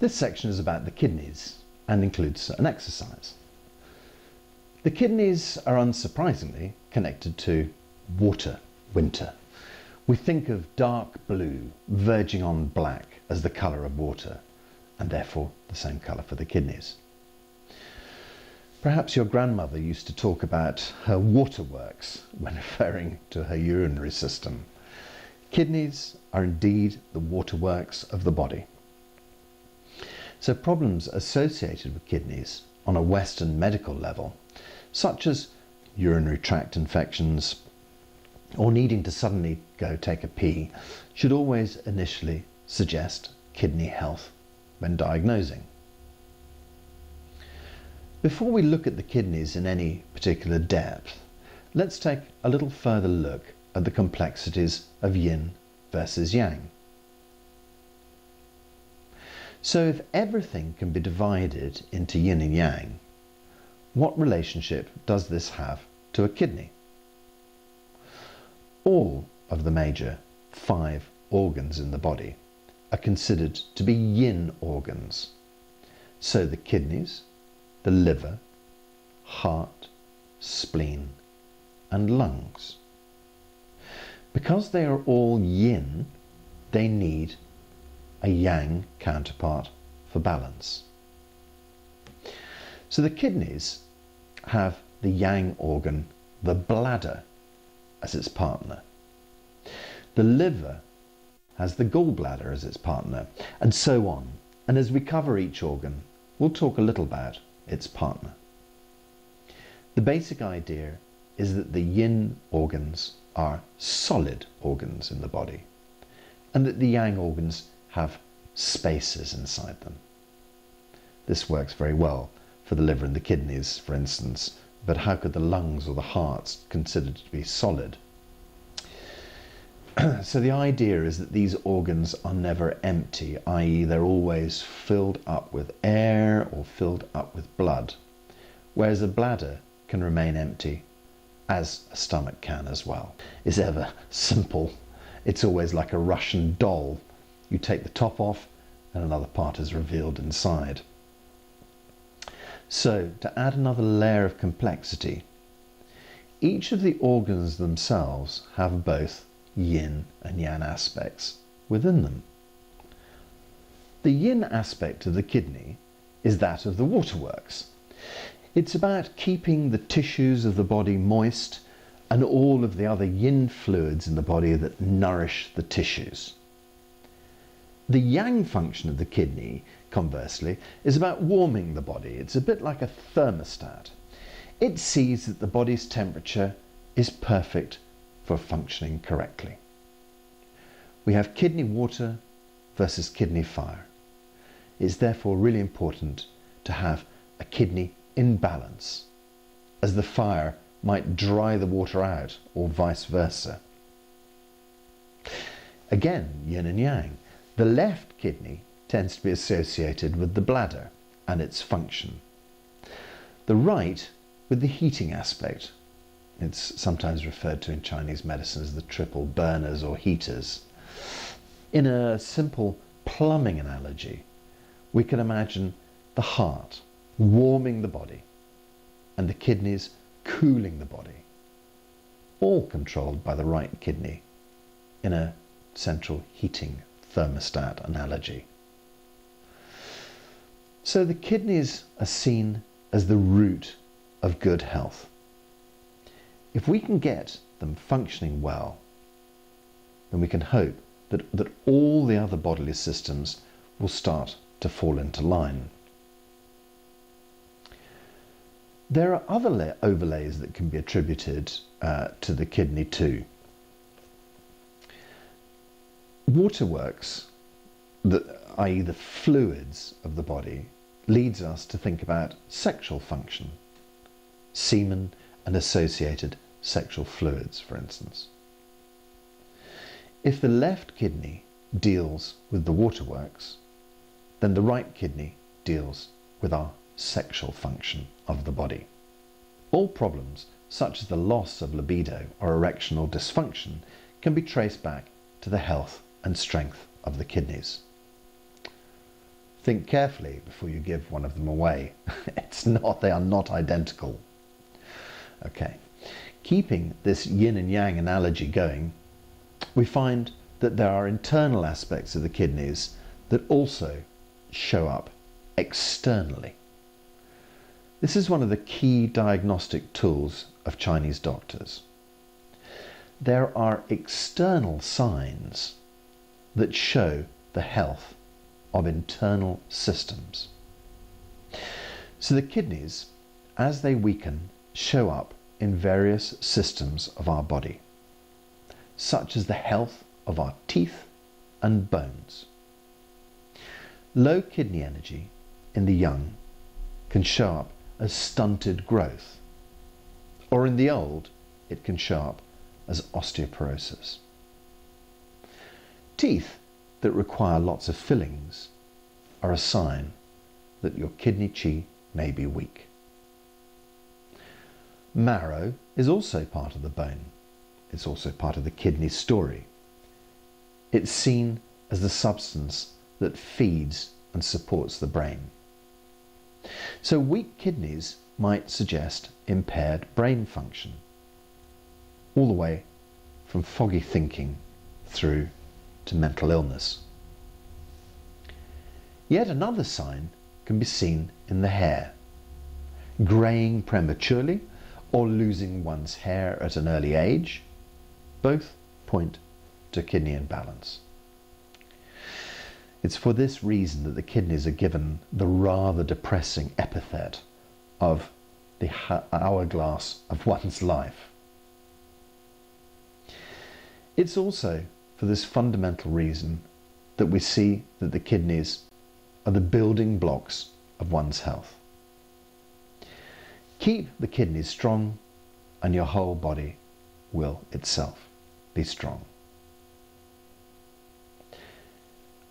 This section is about the kidneys and includes an exercise. The kidneys are unsurprisingly connected to water, winter. We think of dark blue verging on black as the colour of water, and therefore the same colour for the kidneys. Perhaps your grandmother used to talk about her waterworks when referring to her urinary system. Kidneys are indeed the waterworks of the body. So problems associated with kidneys on a Western medical level, such as urinary tract infections or needing to suddenly go take a pee, should always initially suggest kidney health when diagnosing. Before we look at the kidneys in any particular depth, let's take a little further look at the complexities of yin versus yang. So if everything can be divided into yin and yang, what relationship does this have to a kidney? All of the major 5 organs in the body are considered to be yin organs. So the kidneys, the liver, heart, spleen, and lungs. Because they are all yin, they need a yang counterpart for balance. So the kidneys have the yang organ, the bladder, as its partner. The liver has the gallbladder as its partner, and so on. And as we cover each organ, we'll talk a little about its partner. The basic idea is that the yin organs are solid organs in the body, and that the yang organs have spaces inside them. This works very well for the liver and the kidneys, for instance, but how could the lungs or the heart considered to be solid? So the idea is that these organs are never empty, i.e. they're always filled up with air or filled up with blood, whereas a bladder can remain empty, as a stomach can as well. It's ever simple. It's always like a Russian doll. You take the top off and another part is revealed inside. So, to add another layer of complexity, each of the organs themselves have both yin and yang aspects within them. The yin aspect of the kidney is that of the waterworks. It's about keeping the tissues of the body moist and all of the other yin fluids in the body that nourish the tissues. The yang function of the kidney, conversely, is about warming the body. It's a bit like a thermostat. It sees that the body's temperature is perfect for functioning correctly. We have kidney water versus kidney fire. It's therefore really important to have a kidney in balance, as the fire might dry the water out or vice versa. Again, yin and yang. The left kidney tends to be associated with the bladder and its function. The right with the heating aspect. It's sometimes referred to in Chinese medicine as the triple burners or heaters. In a simple plumbing analogy, we can imagine the heart warming the body and the kidneys cooling the body, all controlled by the right kidney in a central heating thermostat analogy. So the kidneys are seen as the root of good health. If we can get them functioning well, then we can hope that all the other bodily systems will start to fall into line. There are other overlays that can be attributed to the kidney too. Waterworks, i.e. the fluids of the body, leads us to think about sexual function, semen and associated sexual fluids, for instance. If the left kidney deals with the waterworks, then the right kidney deals with our sexual function of the body. All problems, such as the loss of libido or erectional dysfunction, can be traced back to the health and strength of the kidneys. think carefully before you give one of them away. They are not identical. Okay, keeping this yin and yang analogy going, we find that there are internal aspects of the kidneys that also show up externally. This is one of the key diagnostic tools of Chinese doctors. There are external signs that show the health of internal systems. So the kidneys, as they weaken, show up in various systems of our body, such as the health of our teeth and bones. Low kidney energy in the young can show up as stunted growth, or in the old, it can show up as osteoporosis. Teeth that require lots of fillings are a sign that your kidney qi may be weak. Marrow is also part of the bone. It's also part of the kidney story. It's seen as the substance that feeds and supports the brain. So weak kidneys might suggest impaired brain function, all the way from foggy thinking through to mental illness. Yet another sign can be seen in the hair. Greying prematurely or losing one's hair at an early age, both point to kidney imbalance. It's for this reason that the kidneys are given the rather depressing epithet of the hourglass of one's life. It's also for this fundamental reason that we see that the kidneys are the building blocks of one's health. Keep the kidneys strong and your whole body will itself be strong.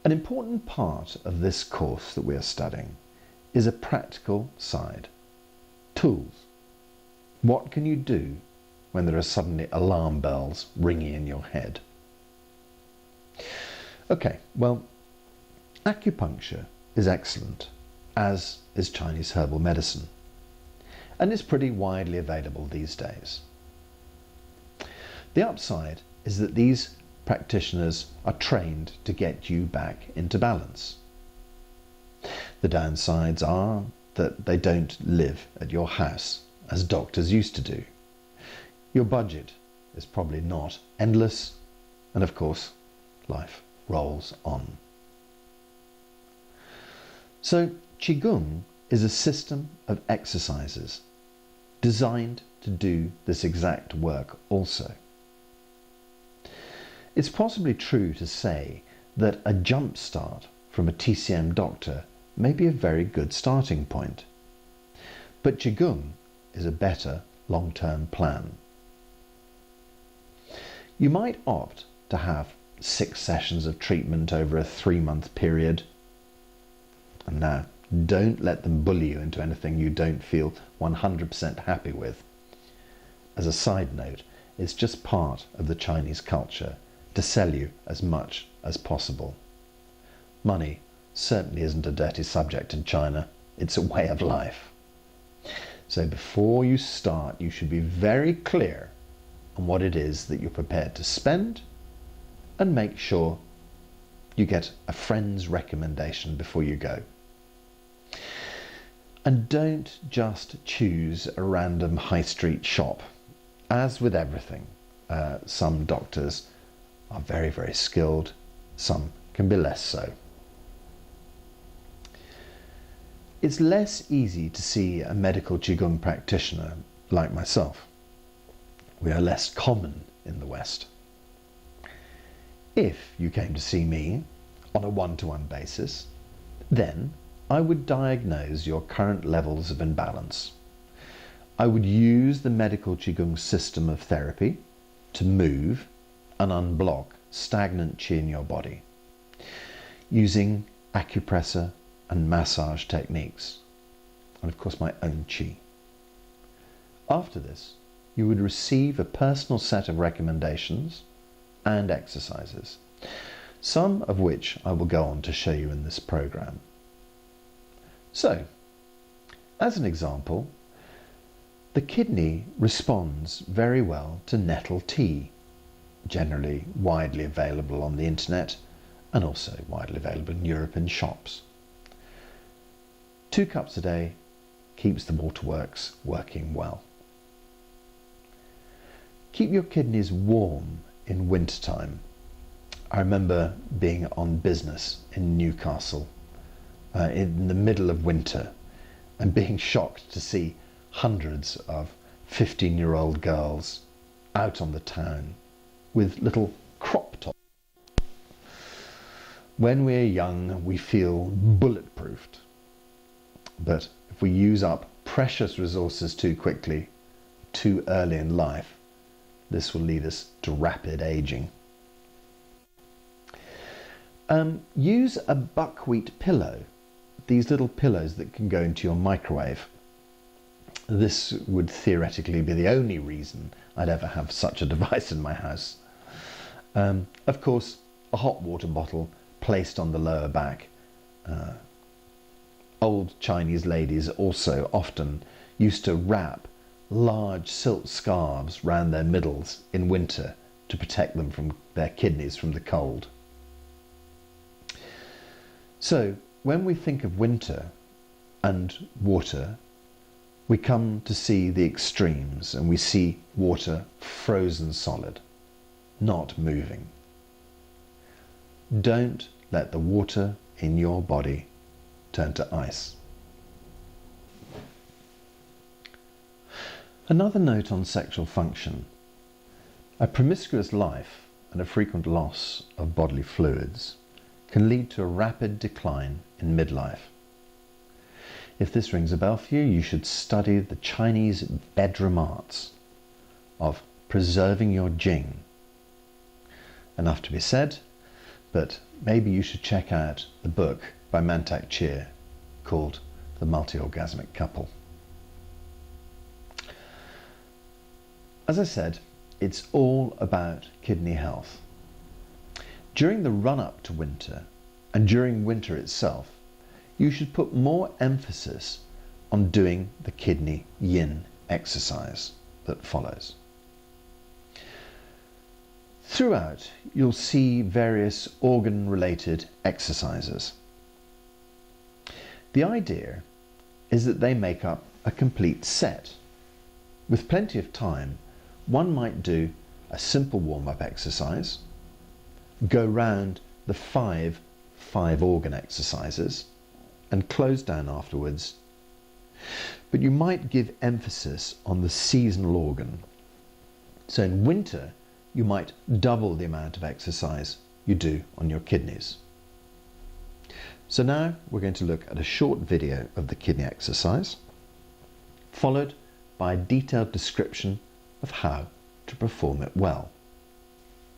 An important part of this course that we are studying is a practical side. Tools. What can you do when there are suddenly alarm bells ringing in your head? Okay, well, acupuncture is excellent, as is Chinese herbal medicine, and is pretty widely available these days. The upside is that these practitioners are trained to get you back into balance. The downsides are that they don't live at your house as doctors used to do. Your budget is probably not endless, and of course, life rolls on. So, Qigong is a system of exercises designed to do this exact work also. It's possibly true to say that a jump start from a TCM doctor may be a very good starting point, but Qigong is a better long-term plan. You might opt to have 6 sessions of treatment over a 3-month period. And now, don't let them bully you into anything you don't feel 100% happy with. As a side note, it's just part of the Chinese culture to sell you as much as possible. Money certainly isn't a dirty subject in China. It's a way of life. So before you start, you should be very clear on what it is that you're prepared to spend, and make sure you get a friend's recommendation before you go. And don't just choose a random high street shop. As with everything, some doctors are very, very skilled, some can be less so. It's less easy to see a medical Qigong practitioner like myself. We are less common in the West. If you came to see me on a one-to-one basis, then I would diagnose your current levels of imbalance. I would use the medical Qigong system of therapy to move and unblock stagnant qi in your body, using acupressure and massage techniques, and of course my own qi. After this, you would receive a personal set of recommendations and exercises, some of which I will go on to show you in this program. So, as an example, the kidney responds very well to nettle tea, generally widely available on the internet and also widely available in Europe in shops. 2 cups a day keeps the waterworks working well. Keep your kidneys warm in wintertime. I remember being on business in Newcastle in the middle of winter and being shocked to see hundreds of 15-year-old girls out on the town with little crop tops. When we're young, we feel bulletproofed. But if we use up precious resources too quickly, too early in life, this will lead us to rapid aging. Use a buckwheat pillow, these little pillows that can go into your microwave. This would theoretically be the only reason I'd ever have such a device in my house. Of course, a hot water bottle placed on the lower back. Old Chinese ladies also often used to wrap large silk scarves round their middles in winter to protect them from their kidneys from the cold. So, when we think of winter and water, we come to see the extremes and we see water frozen solid, not moving. Don't let the water in your body turn to ice. Another note on sexual function. A promiscuous life and a frequent loss of bodily fluids can lead to a rapid decline in midlife. If this rings a bell for you, you should study the Chinese bedroom arts of preserving your jing. Enough to be said, but maybe you should check out the book by Mantak Chia called The Multi-Orgasmic Couple. As I said, it's all about kidney health. During the run-up to winter and during winter itself, you should put more emphasis on doing the kidney yin exercise that follows. Throughout, you'll see various organ-related exercises. The idea is that they make up a complete set. With plenty of time, one might do a simple warm-up exercise, go round the five organ exercises, and close down afterwards. But you might give emphasis on the seasonal organ. So in winter, you might double the amount of exercise you do on your kidneys. So now we're going to look at a short video of the kidney exercise, followed by a detailed description of how to perform it well.